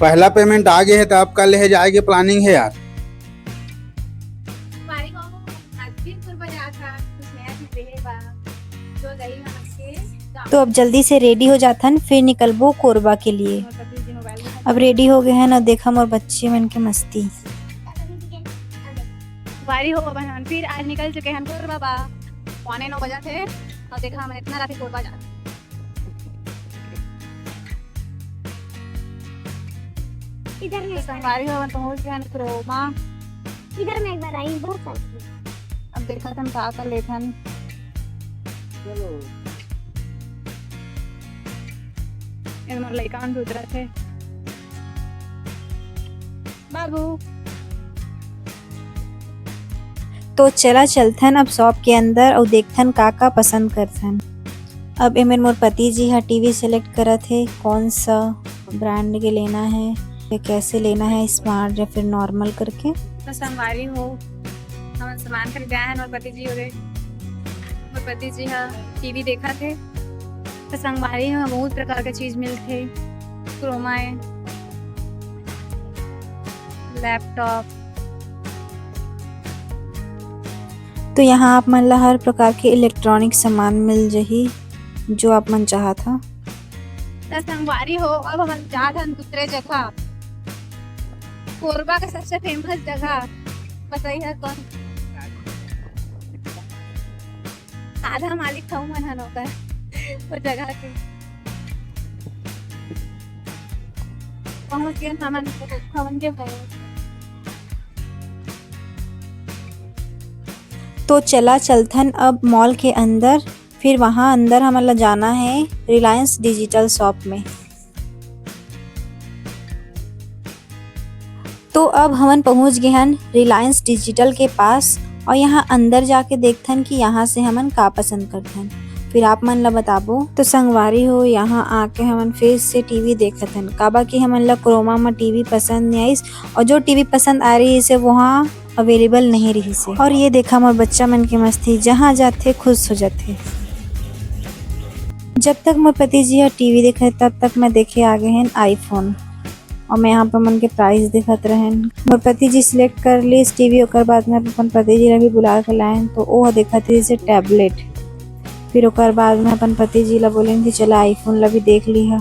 पहला पेमेंट आ गया है तो अब कल ले जाएगी प्लानिंग है यार। तो अब जल्दी से रेडी हो जाथन, फिर निकलबो कोरबा के लिए। अब रेडी हो गए हैं ना, देखा मोर बच्चे मन के मस्ती। वारी हो बहन फिर आज निकल चुके हैं कोरबा बा 9:15 बजे थे और देखा हम इतना रात कोरबा जा इधर में वारी हो पहुंच गए हैं कोरबा। इधर में एक बार आई बहुत सारी। अब देखा हम का कर लेथन। चलो इन मोर लइका मन उतरा थे बाबू। तो चला चलथन अब शॉप के अंदर और देखथन का पसंद करथन। अब एमन मोर पति जी हा टीवी सेलेक्ट करत है, कौन सा ब्रांड के लेना है या कैसे लेना है, स्मार्ट या फिर नॉर्मल करके। तो संगवारी हो हम सामान खरीदा है और पति जी हो गए। और पति जी हा टीवी देखा थे तो संगवारी में बहुत प्रकार के चीज मिलते, क्रोमा है, लैपटॉप। तो यहाँ आप मन ला हर प्रकार के इलेक्ट्रॉनिक सामान मिल जाही जो आप मन चाहत हा। तो संगवारी हो अब हम जात हन दूसरे जगह, कोरबा का सबसे फेमस जगह बताइए है कौन? आधा मालिक था मन हन होकर वो जगह के पहुंच गए हमन के तो चलथन अब मॉल के अंदर, फिर वहाँ अंदर हमारा जाना है रिलायंस डिजिटल शॉप में। तो अब हमन पहुँच गए हैं रिलायंस डिजिटल के पास और यहाँ अंदर जाके देखथन कि यहाँ से हमन का पसंद करथन, फिर आप मन ला बताबो। तो संगवारी हो यहाँ आके हमन फिर से टीवी देखथन, काबा कि हमन ला क्रोमा में टीवी पसंद नहीं आइस और जो टीवी पसंद आ रही है वहाँ अवेलेबल नहीं रही से। और ये देखा मोर बच्चा मन की मस्ती, जहाँ जाते खुश हो जाते। जब तक मोर पति जी टीवी देखे तब तक मैं देखे आ गए हैं आईफोन और मैं यहाँ पर मन के प्राइस दिखत रहन। मोर पति जी सिलेक्ट कर ली इस टीवी, ओकर बाद में अपन पति जी ला भी बुला के लाएन तो वो देखत जैसे टैबलेट। फिर ओकर बाद में अपन पति जी ला बोलें कि चला आईफोन ला भी देख ली है।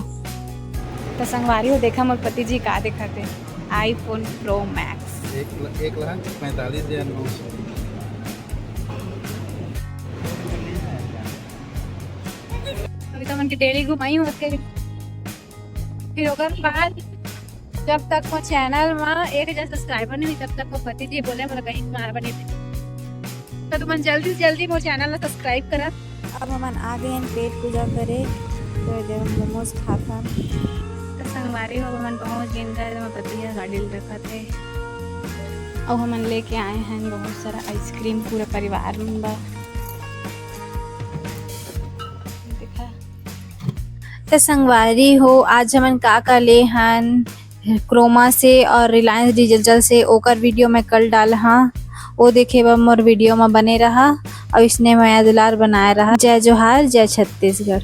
तो संगवारी हो देखा मोर पति जी का दिखाते आईफोन प्रो मैक्स 1,45,900। अभी तो मन की डेली घुमाई होते। फिर ओकर बाद जब तक वो चैनल में 1,000 सब्सक्राइबर नहीं तब तक वो पति जी बोले मोला कहीं बने तो तुम जल्दी से जल्दी वो चैनल ला सब्सक्राइब करा। अब हमन आ गए हैं पेट पूजा करे, तो देव मोमोज खाता। तो संगवारी हो हमन पहुंच गए घर में, पति जी गाड़ी रखा थे और हमन लेके आए हैं बहुत सारा आइसक्रीम, पूरे परिवार में बा। देखा तो संगवारी हो आज हमन का ले हन क्रोमा से और रिलायंस डिजिटल से, ओकर वीडियो मैं कल डाल हाँ, वो देखे बा मोर वीडियो में बने रहा और इसने मैं दुलार बनाए रहा। जय जोहार, जय छत्तीसगढ़।